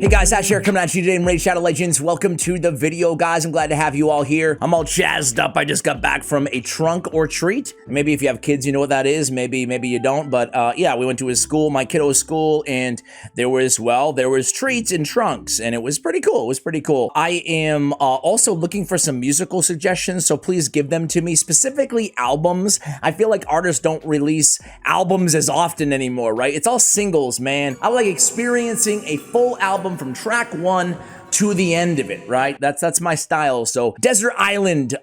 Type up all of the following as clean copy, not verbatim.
Hey guys, Ash here coming at you today in Raid Shadow Legends. Welcome to the video, guys. I'm glad to have you all here. I'm all jazzed up. I just got back from a trunk or treat. Maybe if you have kids, you know what that is. Maybe you don't. But yeah, we went to his school, my kiddo's school, and there was treats in trunks, and it was pretty cool. It was pretty cool. I am also looking for some musical suggestions, so please give them to me, specifically albums. I feel like artists don't release albums as often anymore, right? It's all singles, man. I like experiencing a full album from track one to the end of it, right? That's my style. So Desert Island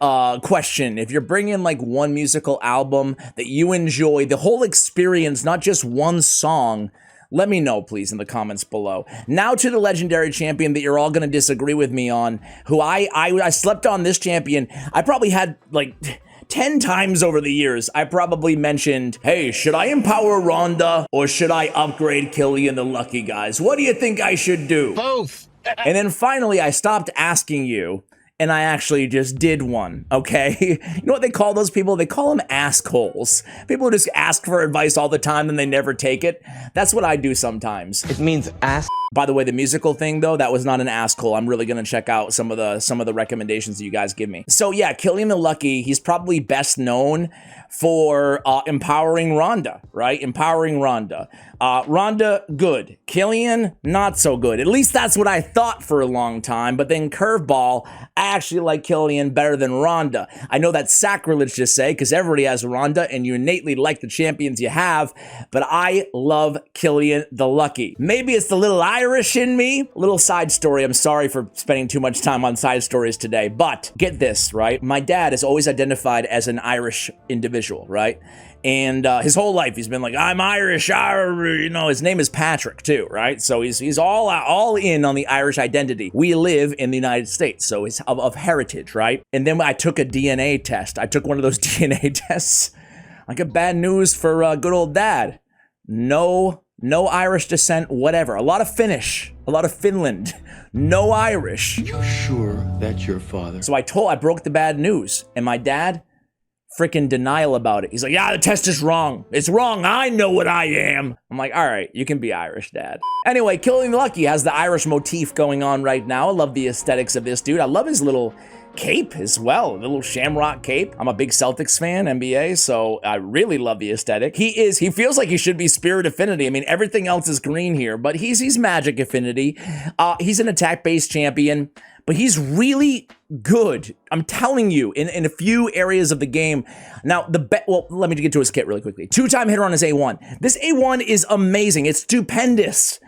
question, if you're bringing like one musical album that you enjoy, the whole experience, not just one song, let me know, please, in the comments below. Now to the legendary champion that you're all gonna disagree with me on, who I slept on this champion. I probably had like 10 times over the years, I probably mentioned, hey, should I empower Rhonda or should I upgrade Cillian the Lucky, guys? What do you think I should do? Both. And then finally, I stopped asking you, and I actually just did one, okay? You know what they call those people? They call them assholes. People who just ask for advice all the time and they never take it. That's what I do sometimes. It means ass. By the way, the musical thing though, that was not an asshole. I'm really gonna check out some of the recommendations that you guys give me. So yeah, Cillian the Lucky, he's probably best known for empowering Rhonda, right? Empowering Rhonda. Rhonda, good. Cillian, not so good. At least that's what I thought for a long time. But then curveball, I actually like Cillian better than Rhonda. I know that's sacrilege to say because everybody has Rhonda and you innately like the champions you have, but I love Cillian the Lucky. Maybe it's the little Irish in me. Little side story. I'm sorry for spending too much time on side stories today, but get this, right? My dad is always identified as an Irish individual, right? And his whole life he's been like, I'm Irish, you know, his name is Patrick too, right? So he's all in on the Irish identity. We live in the United States, so it's of heritage, right? And then I took a DNA test. I took one of those DNA tests. I got bad news for good old dad. No Irish descent, whatever. A lot of Finnish, a lot of Finland, no Irish. You sure that's your father? So I broke the bad news, and my dad, freaking denial about it. He's like, yeah, the test is wrong. It's wrong. I know what I am. I'm like, all right, you can be Irish, Dad. Anyway, Cillian the Lucky has the Irish motif going on right now. I love the aesthetics of this dude. I love his little cape as well, the little shamrock cape. I'm a big Celtics fan, NBA, so I really love the aesthetic. He feels like he should be Spirit Affinity. I mean, everything else is green here, but he's Magic Affinity. He's an attack-based champion, but he's really good. I'm telling you, in a few areas of the game. Now, well, let me get to his kit really quickly. Two-time hitter on his A1. This A1 is amazing. It's stupendous.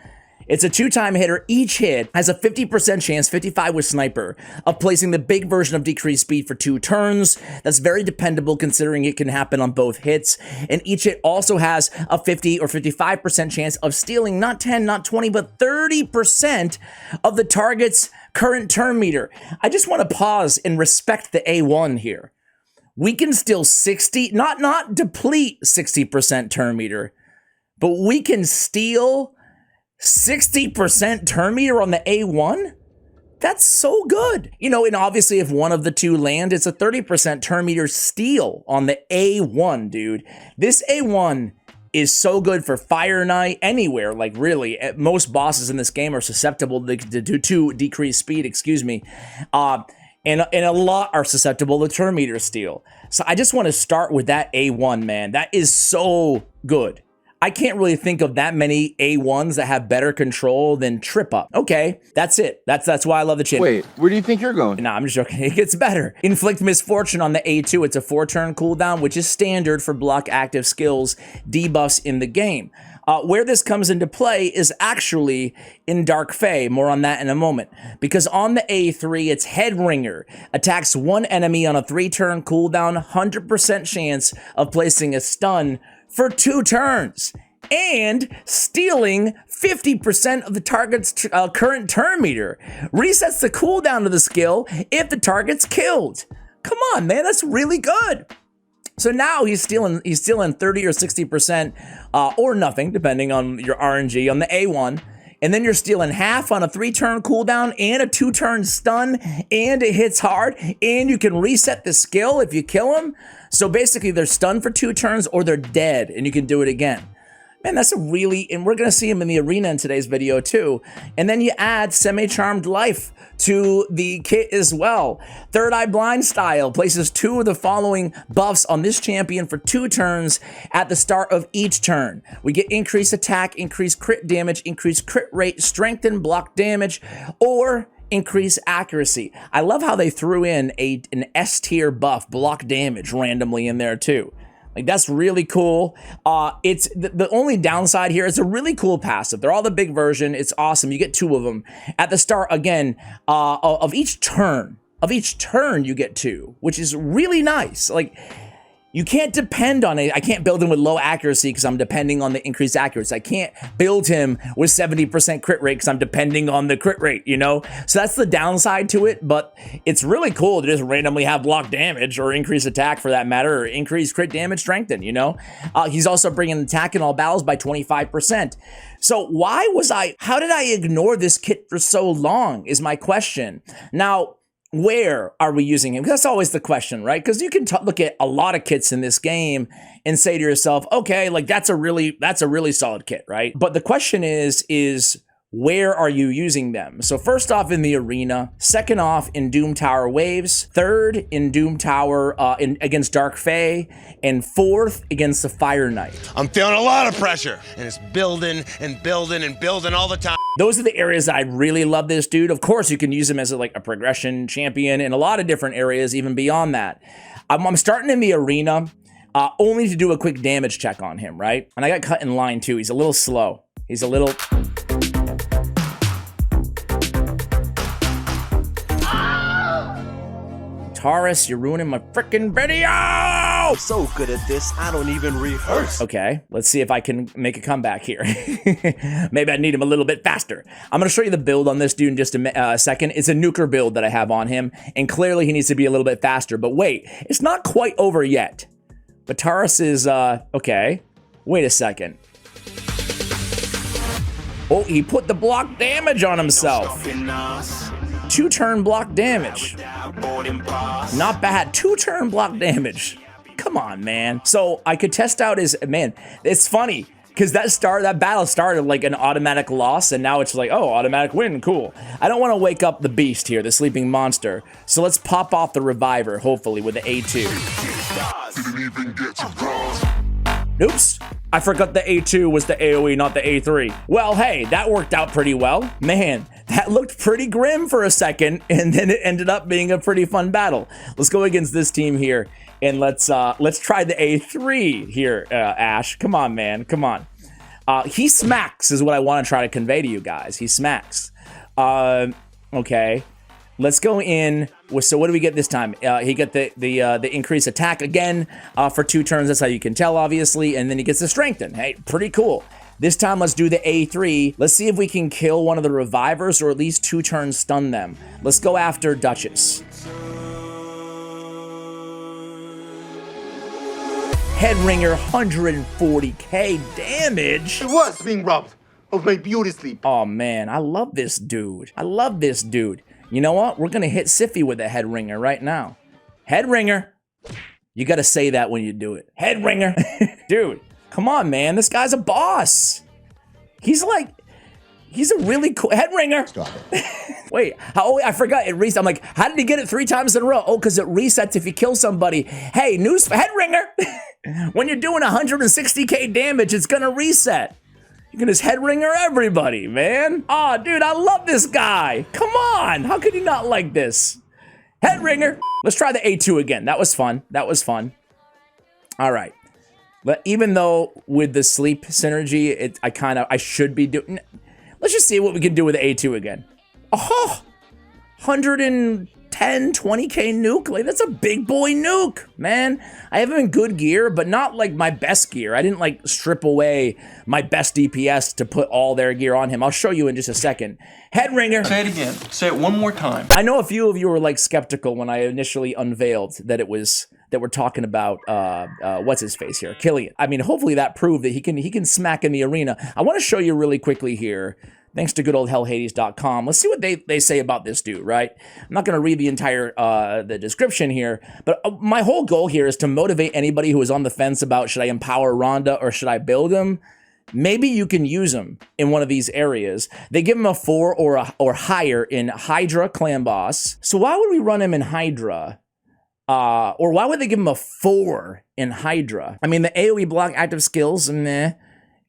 It's a two-time hitter. Each hit has a 50% chance, 55 with sniper, of placing the big version of decreased speed for 2 turns. That's very dependable considering it can happen on both hits. And each hit also has a 50 or 55% chance of stealing not 10, not 20, but 30% of the target's current turn meter. I just want to pause and respect the A1 here. We can steal 60, not deplete 60% turn meter, but we can steal 60% turn meter on the A1? That's so good. You know, and obviously if one of the two land, it's a 30% turn meter steal on the A1, dude. This A1 is so good for Fire Knight anywhere. Like really, most bosses in this game are susceptible to decreased speed, excuse me. And a lot are susceptible to turn meter steal. So I just want to start with that A1, man. That is so good. I can't really think of that many A1s that have better control than Trip Up. Okay, that's it. That's why I love the champion. Wait, where do you think you're going? Nah, I'm just joking. It gets better. Inflict Misfortune on the A2. It's a 4-turn cooldown, which is standard for block active skills debuffs in the game. Where this comes into play is actually in Dark Fae. More on that in a moment. Because on the A3, it's Headringer. Attacks one enemy on a 3-turn cooldown, 100% chance of placing a stun for 2 turns and stealing 50% of the target's current turn meter. Resets the cooldown of the skill if the target's killed. Come on, man, that's really good. So now he's stealing 30 or 60% or nothing, depending on your RNG on the A1. And then you're stealing half on a 3-turn cooldown and a 2-turn stun, and it hits hard, and you can reset the skill if you kill him. So basically they're stunned for 2 turns or they're dead and you can do it again. Man, that's a really, and we're gonna see him in the arena in today's video too. And then you add Semi-Charmed Life to the kit as well. Third Eye Blind style places 2 of the following buffs on this champion for 2 turns at the start of each turn. We get increased attack, increased crit damage, increased crit rate, strengthen block damage, or increase accuracy. I love how they threw in an S tier buff, block damage, randomly in there too. Like, that's really cool. It's the only downside here, it's a really cool passive. They're all the big version. It's awesome. You get 2 of them at the start again of each turn. Of each turn, you get 2, which is really nice. Like, you can't depend on it. I can't build him with low accuracy because I'm depending on the increased accuracy. I can't build him with 70% crit rate because I'm depending on the crit rate, you know? So that's the downside to it, but it's really cool to just randomly have block damage or increase attack for that matter, or increase crit damage strengthen, you know? He's also bringing attack in all battles by 25%. So how did I ignore this kit for so long is my question. Now, where are we using him? Because that's always the question, right? Because you can look at a lot of kits in this game and say to yourself, okay, like that's a really solid kit, right? But the question is where are you using them? So first off in the arena, second off in Doom Tower waves, third in Doom Tower against Dark Fae, and fourth against the Fire Knight. I'm feeling a lot of pressure, and it's building and building and building all the time. Those are the areas that I really love this dude. Of course, you can use him as like a progression champion in a lot of different areas, even beyond that. I'm starting in the arena only to do a quick damage check on him, right? And I got cut in line too. He's a little slow. He's a little... Taurus, you're ruining my freaking video! I'm so good at this, I don't even rehearse. Okay, let's see if I can make a comeback here. Maybe I need him a little bit faster. I'm gonna show you the build on this dude in just a second. It's a nuker build that I have on him, and clearly he needs to be a little bit faster, but wait, it's not quite over yet. But Taurus is, okay. Wait a second. Oh, he put the block damage on himself. 2-turn block damage. Not bad. 2-turn block damage. Come on, man. So I could test out his, man, it's funny because that battle started like an automatic loss, and now it's like, oh, automatic win, cool. I don't want to wake up the beast here, the sleeping monster. So let's pop off the reviver, hopefully, with the A2. Oops. I forgot the A2 was the AoE, not the A3. Well, hey, that worked out pretty well. Man, that looked pretty grim for a second, and then it ended up being a pretty fun battle. Let's go against this team here, and let's try the A3 here, Ash. Come on, man, come on. He smacks is what I want to try to convey to you guys. He smacks. Okay. Let's go in with, so what do we get this time? He got the increased attack again for 2 turns. That's how you can tell, obviously. And then he gets the strengthen. Hey, pretty cool. This time, let's do the A3. Let's see if we can kill one of the revivers or at least 2 turns stun them. Let's go after Duchess. Headringer, 140k damage. I was being robbed of my beauty sleep. Oh man, I love this dude. I love this dude. You know what? We're gonna hit Siffy with a Headringer right now. Headringer. You gotta say that when you do it. Headringer. Dude, come on, man. This guy's a boss. He's a really cool Headringer. Stop it. Wait, oh, I forgot it resets. I'm like, how did he get it 3 times in a row? Oh, because it resets if you kill somebody. Hey, news Headringer. When you're doing 160k damage, it's gonna reset. You can just Headringer everybody, man. Oh, dude, I love this guy. Come on, how could you not like this? Headringer. Let's try the A2 again. That was fun. That was fun. All right. But even though with the sleep synergy, I should be doing. Let's just see what we can do with the A2 again. Oh, 110, 20k nuke. Like, that's a big boy nuke, man. I have him in good gear, but not like my best gear. I didn't like strip away my best DPS to put all their gear on him. I'll show you in just a second. Headringer. Say it again. Say it one more time. I know a few of you were like skeptical when I initially unveiled that we're talking about what's his face here, Cillian. I mean, hopefully that proved that he can smack in the arena. I want to show you really quickly here. Thanks to good old hellhades.com. Let's see what they say about this dude, right? I'm not going to read the entire the description here, but my whole goal here is to motivate anybody who is on the fence about should I empower Rhonda or should I build him. maybe you can use him in one of these areas. They give him a 4 or higher in Hydra Clan Boss. So why would we run him in Hydra? Or why would they give him a 4 in Hydra? I mean, the AoE block active skills, meh.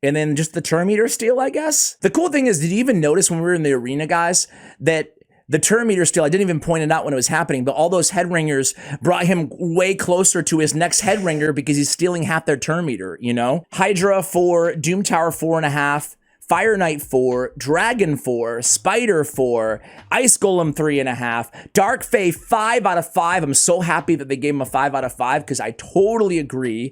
And then just the turn meter steal, I guess. The cool thing is, did you even notice when we were in the arena, guys, that the turn meter steal, I didn't even point it out when it was happening, but all those head ringers brought him way closer to his next head ringer because he's stealing half their turn meter, you know? Hydra 4, Doom Tower 4.5, Fire Knight 4, Dragon 4, Spider 4, Ice Golem 3.5, Dark Fae 5 out of 5. I'm so happy that they gave him a 5 out of 5 because I totally agree.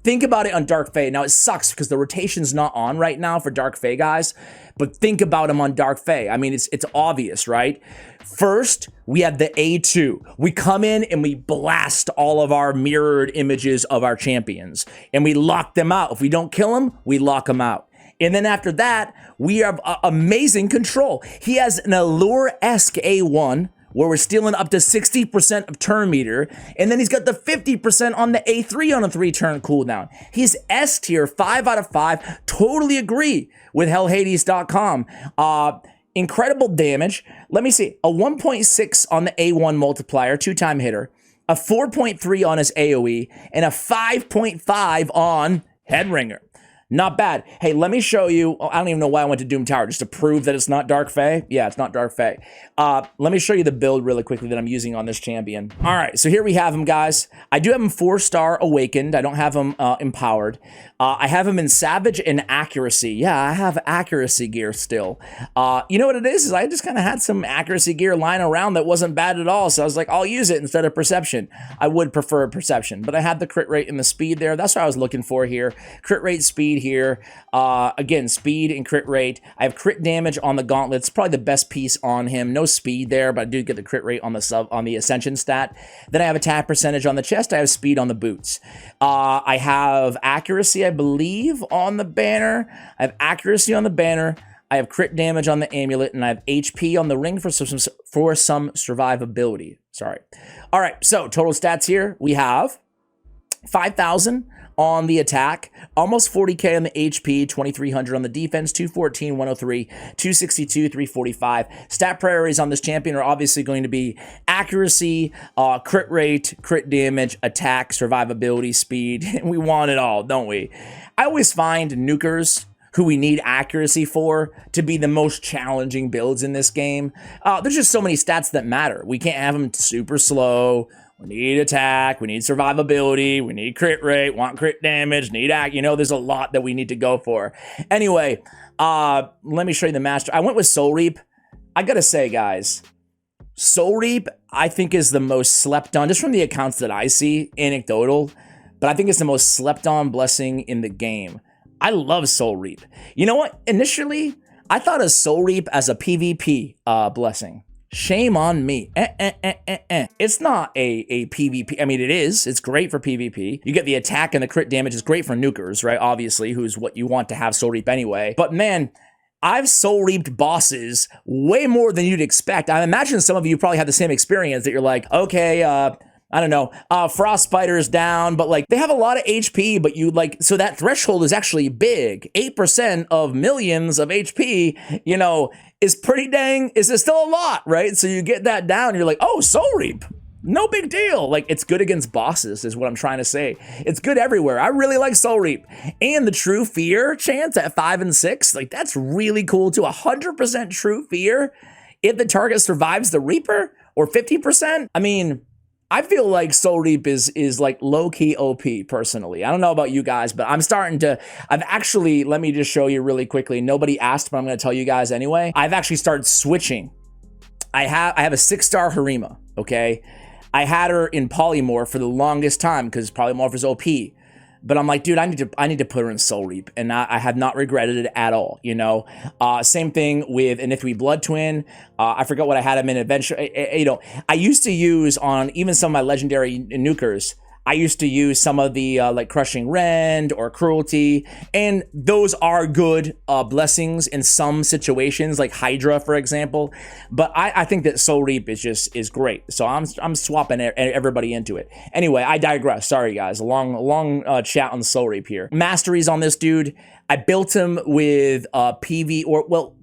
Think about it on Dark Fae. Now, it sucks because the rotation's not on right now for Dark Fae guys, but think about him on Dark Fae. I mean, it's obvious, right? First, we have the A2. We come in and we blast all of our mirrored images of our champions, and we lock them out. If we don't kill them, we lock them out. And then after that, we have amazing control. He has an Allure-esque A1, where we're stealing up to 60% of turn meter, and then he's got the 50% on the A3 on a 3-turn cooldown. He's S tier, 5 out of 5. Totally agree with hellhades.com. Incredible damage. Let me see, a 1.6 on the A1 multiplier, 2-time hitter, a 4.3 on his AoE, and a 5.5 on Headringer. Not bad. Hey, let me show you. I don't even know why I went to Doom Tower, just to prove that it's not Dark Fae. Yeah, it's not Dark Fae. Let me show you the build really quickly that I'm using on this champion. All right, so here we have him, guys. I do have him 4-star Awakened. I don't have him Empowered. I have him in Savage and Accuracy. Yeah, I have accuracy gear still. You know what it is I just kind of had some accuracy gear lying around that wasn't bad at all, so I was like, I'll use it instead of Perception. I would prefer Perception, but I had the crit rate and the speed there. That's what I was looking for here. Crit rate, speed here. Again, speed and crit rate. I have crit damage on the gauntlets, probably the best piece on him. No speed there, but I do get the crit rate on the ascension stat. Then I have attack percentage on the chest. I have speed on the boots. I have accuracy, I believe, on the banner. I have accuracy on the banner. I have crit damage on the amulet, and I have HP on the ring for some survivability. Sorry. All right, so total stats here. We have 5,000 on the attack, almost 40k on the HP, 2,300 on the defense, 214, 103, 262, 345. Stat priorities on this champion are obviously going to be accuracy, crit rate, crit damage, attack, survivability, speed. We want it all, don't we? I always find nukers who we need accuracy for to be the most challenging builds in this game. There's just so many stats that matter. We can't have them super slow. We need attack, we need survivability, we need crit rate, want crit damage, need act, you know, there's a lot that we need to go for. Anyway, let me show you the master. I went with Soul Reap. I gotta say, guys, Soul Reap, I think, is the most slept on, just from the accounts that I see, anecdotal, but I think it's the most slept on blessing in the game. I love Soul Reap. You know what? Initially, I thought of Soul Reap as a PvP blessing. Shame on me. It's not a PvP. I mean, it is. It's great for PvP. You get the attack and the crit damage. It's great for nukers, right? Obviously, who's what you want to have Soul Reap anyway. But man, I've Soul Reaped bosses way more than you'd expect. I imagine some of you probably had the same experience that you're like, okay, I don't know, Frost Spider's down, but like they have a lot of HP, but you like, so that threshold is actually big. 8% of millions of HP, you know, is pretty dang, is still a lot, right? So you get that down, you're like, oh, Soul Reap, no big deal. Like, it's good against bosses is what I'm trying to say. It's good everywhere. I really like Soul Reap. And the True Fear chance at 5 and 6, like that's really cool too. 100% True Fear if the target survives the Reaper, or 50%. I mean, I feel like Soul Reap is like low-key OP personally. I don't know about you guys, but I'm starting to, I've actually, let me just show you really quickly. Nobody asked, but I'm going to tell you guys anyway. I've actually started switching. I have a 6-star Harima, okay? I had her in Polymorph for the longest time because Polymorph is OP. But I'm like, dude, I need to put her in Soul Reap, and I have not regretted it at all, you know? Same thing with Inithwi Blood Twin. I forgot what I had him in Adventure. You know, I used to use on even some of my legendary nukers, I used to use some of the like Crushing Rend or Cruelty, and those are good blessings in some situations, like Hydra, for example. But I think that Soul Reap is great. So I'm swapping everybody into it. Anyway, I digress. Sorry guys, a long chat on Soul Reap here. Masteries on this dude. I built him with PV, or well,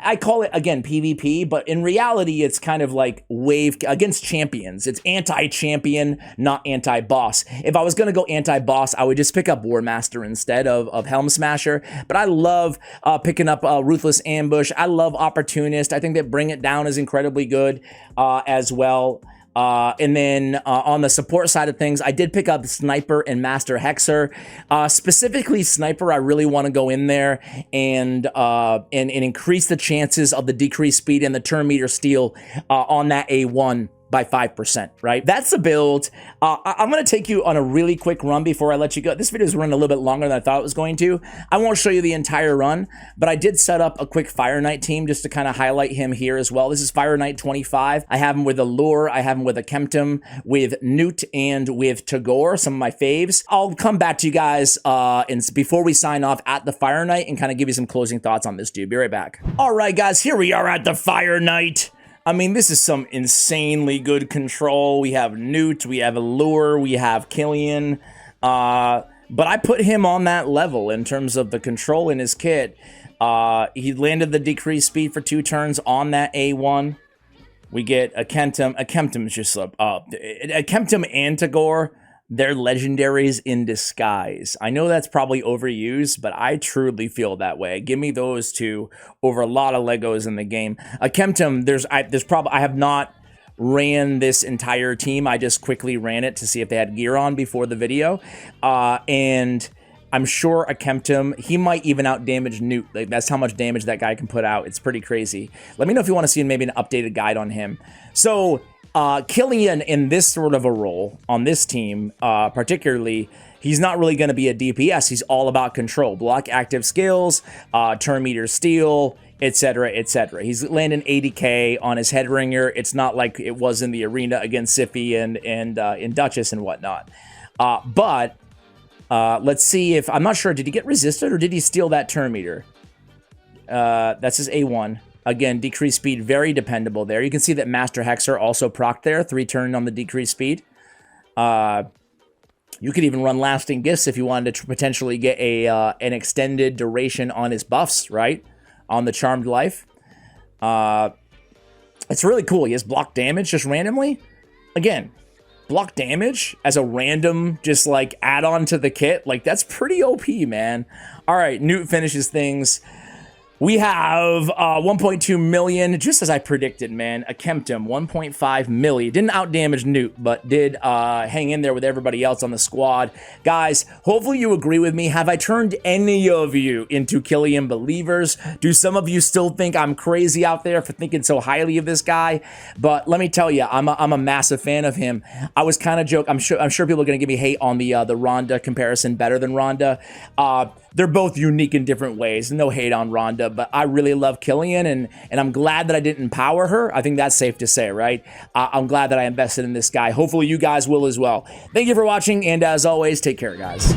I call it, again, PvP, but in reality, it's kind of like wave against champions. It's anti-champion, not anti-boss. If I was going to go anti-boss, I would just pick up War Master instead of Helm Smasher. But I love picking up Ruthless Ambush. I love Opportunist. I think that Bring It Down is incredibly good as well. And then on the support side of things, I did pick up Sniper and Master Hexer. Specifically Sniper, I really want to go in there and increase the chances of the decreased speed and the turn meter steal on that A1 by 5%, right? That's the build. I'm going to take you on a really quick run before I let you go. This video is running a little bit longer than I thought it was going to. I won't show you the entire run, but I did set up a quick Fire Knight team just to kind of highlight him here as well. This is Fire Knight 25. I have him with Allure. I have him with a Kemptum, with Newt, and with Tagore, some of my faves. I'll come back to you guys before we sign off at the Fire Knight and kind of give you some closing thoughts on this dude. Be right back. All right, guys, here we are at the Fire Knight. I mean, this is some insanely good control. We have Newt, we have Allure, we have Cillian. But I put him on that level in terms of the control in his kit. He landed the decreased speed for 2 turns on that A1. We get a Kemptum. A Kemptum is just a Kemptum and Tagore. They're legendaries in disguise. I know that's probably overused, but I truly feel that way. Give me those two over a lot of Legos in the game. A Kemptum, I have not ran this entire team. I just quickly ran it to see if they had gear on before the video. And I'm sure a Kemptum, he might even out damage Newt. Like, that's how much damage that guy can put out. It's pretty crazy. Let me know if you want to see maybe an updated guide on him. So, Cillian in this sort of a role on this team, particularly, he's not really going to be a DPS. He's all about control, block active skills, turn meter steal, etc., etc. He's landing 80k on his Headringer. It's not like it was in the arena against Siffy and in Duchess and whatnot. But let's see if, I'm not sure, did he get resisted or did he steal that turn meter? That's his A1. Again, decreased speed, very dependable there. You can see that Master Hexer also procced there, 3 turn on the decreased speed. You could even run Lasting Gifts if you wanted to potentially get an extended duration on his buffs, right? On the Charmed Life. It's really cool. He has block damage just randomly. Again, block damage as a random just like add-on to the kit. Like, that's pretty OP, man. All right, Newt finishes things. We have 1.2 million, just as I predicted, man. A Kemptum, 1.5 million. Didn't outdamage Newt, but did hang in there with everybody else on the squad. Guys, hopefully you agree with me. Have I turned any of you into Cillian believers? Do some of you still think I'm crazy out there for thinking so highly of this guy? But let me tell you, I'm a massive fan of him. I was kind of joking. I'm sure people are going to give me hate on the Rhonda comparison, better than Rhonda. They're both unique in different ways. No hate on Rhonda, but I really love Cillian, and I'm glad that I didn't empower her. I think that's safe to say, right? I'm glad that I invested in this guy. Hopefully you guys will as well. Thank you for watching, and as always, take care, guys.